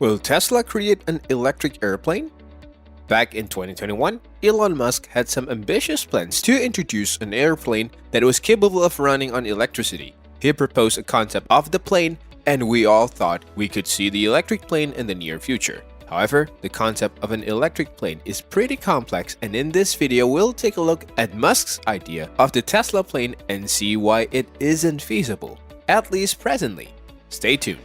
Will Tesla create an electric airplane? Back in 2021, Elon Musk had some ambitious plans to introduce an airplane that was capable of running on electricity. He proposed a concept of the plane, and we all thought we could see the electric plane in the near future. However, the concept of an electric plane is pretty complex, and in this video we'll take a look at Musk's idea of the Tesla plane and see why it isn't feasible, at least presently. Stay tuned.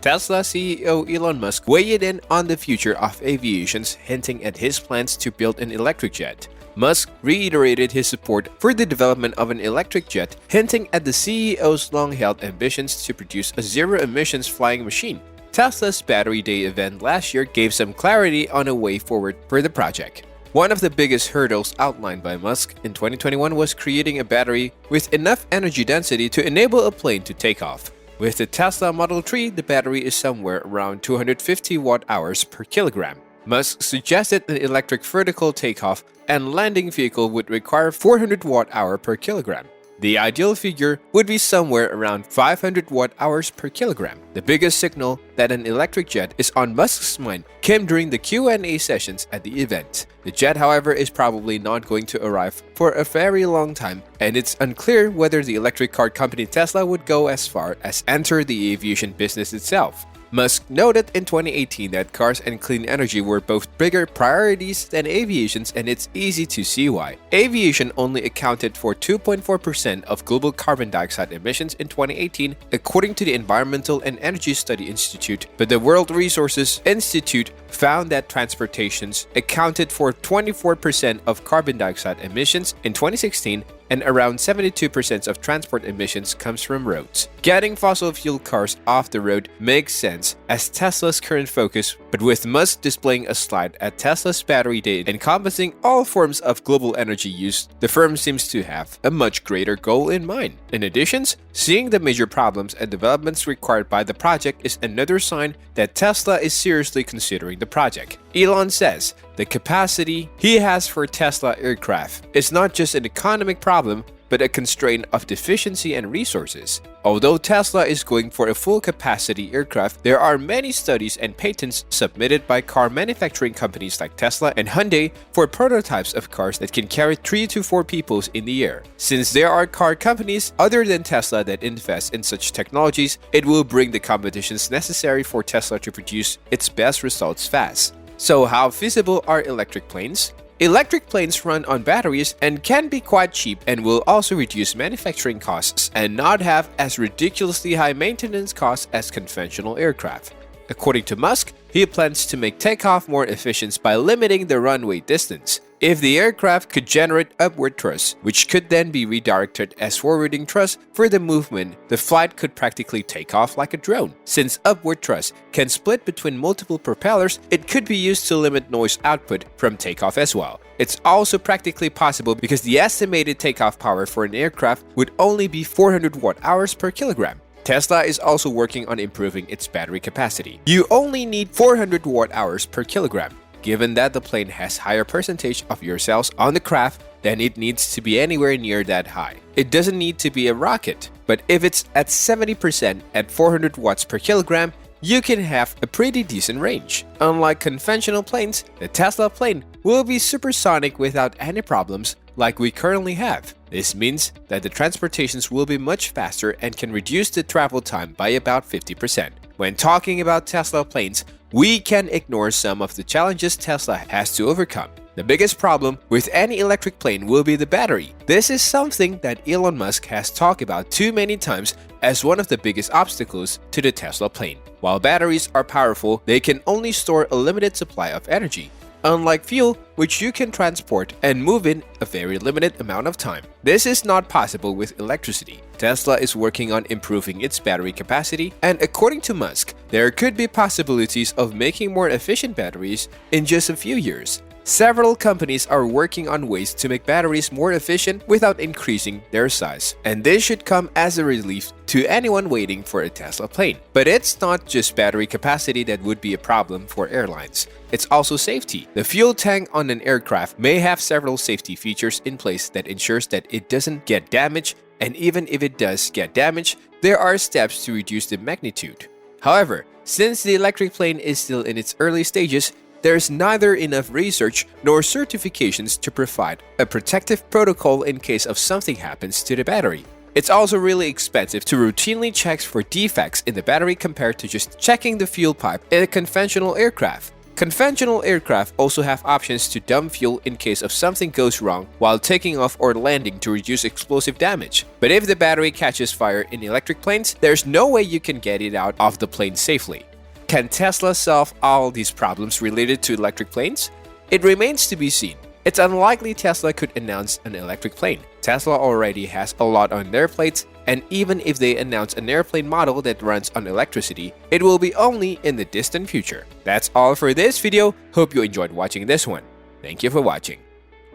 Tesla CEO Elon Musk weighed in on the future of aviation, hinting at his plans to build an electric jet. Musk reiterated his support for the development of an electric jet, hinting at the CEO's long-held ambitions to produce a zero-emissions flying machine. Tesla's Battery Day event last year gave some clarity on a way forward for the project. One of the biggest hurdles outlined by Musk in 2021 was creating a battery with enough energy density to enable a plane to take off. With the Tesla Model 3, the battery is somewhere around 250 watt-hours per kilogram. Musk suggested an electric vertical takeoff and landing vehicle would require 400 watt-hour per kilogram. The ideal figure would be somewhere around 500 watt-hours per kilogram. The biggest signal that an electric jet is on Musk's mind came during the Q&A sessions at the event. The jet, however, is probably not going to arrive for a very long time, and it's unclear whether the electric car company Tesla would go as far as enter the aviation business itself. Musk noted in 2018 that cars and clean energy were both bigger priorities than aviation, and it's easy to see why. Aviation only accounted for 2.4% of global carbon dioxide emissions in 2018, according to the Environmental and Energy Study Institute, but the World Resources Institute found that transportations accounted for 24% of carbon dioxide emissions in 2016, and around 72% of transport emissions comes from roads. Getting fossil fuel cars off the road makes sense as Tesla's current focus, but with Musk displaying a slide at Tesla's Battery Day encompassing all forms of global energy use, the firm seems to have a much greater goal in mind. In addition, seeing the major problems and developments required by the project is another sign that Tesla is seriously considering the project. Elon says the capacity he has for Tesla aircraft is not just an economic problem, but a constraint of efficiency and resources. Although Tesla is going for a full capacity aircraft, there are many studies and patents submitted by car manufacturing companies like Tesla and Hyundai for prototypes of cars that can carry 3 to 4 people in the air. Since there are car companies other than Tesla that invest in such technologies, it will bring the competitions necessary for Tesla to produce its best results fast. So how feasible are electric planes? Electric planes run on batteries and can be quite cheap and will also reduce manufacturing costs and not have as ridiculously high maintenance costs as conventional aircraft. According to Musk, he plans to make takeoff more efficient by limiting the runway distance. If the aircraft could generate upward thrust, which could then be redirected as forwarding thrust for the movement, the flight could practically take off like a drone. Since upward thrust can split between multiple propellers, it could be used to limit noise output from takeoff as well. It's also practically possible because the estimated takeoff power for an aircraft would only be 400 watt-hours per kilogram. Tesla is also working on improving its battery capacity. You only need 400 watt-hours per kilogram. Given that the plane has higher percentage of your cells on the craft, then it needs to be anywhere near that high. It doesn't need to be a rocket, but if it's at 70% at 400 watts per kilogram, you can have a pretty decent range. Unlike conventional planes, the Tesla plane will be supersonic without any problems like we currently have. This means that the transportations will be much faster and can reduce the travel time by about 50%. When talking about Tesla planes, we can ignore some of the challenges Tesla has to overcome. The biggest problem with any electric plane will be the battery. This is something that Elon Musk has talked about too many times as one of the biggest obstacles to the Tesla plane. While batteries are powerful, they can only store a limited supply of energy, unlike fuel, which you can transport and move in a very limited amount of time. This is not possible with electricity. Tesla is working on improving its battery capacity, and according to Musk, there could be possibilities of making more efficient batteries in just a few years. Several companies are working on ways to make batteries more efficient without increasing their size, and this should come as a relief to anyone waiting for a Tesla plane. But it's not just battery capacity that would be a problem for airlines. It's also safety. The fuel tank on an aircraft may have several safety features in place that ensures that it doesn't get damaged, and even if it does get damaged, there are steps to reduce the magnitude. However, Since the electric plane is still in its early stages, there's neither enough research nor certifications to provide a protective protocol in case of something happens to the battery. It's also really expensive to routinely check for defects in the battery compared to just checking the fuel pipe in a conventional aircraft. Conventional aircraft also have options to dump fuel in case of something goes wrong while taking off or landing to reduce explosive damage. But if the battery catches fire in electric planes, there's no way you can get it out of the plane safely. Can Tesla solve all these problems related to electric planes? It remains to be seen. It's unlikely Tesla could announce an electric plane. Tesla already has a lot on their plates, and even if they announce an airplane model that runs on electricity, it will be only in the distant future. That's all for this video. Hope you enjoyed watching this one. Thank you for watching.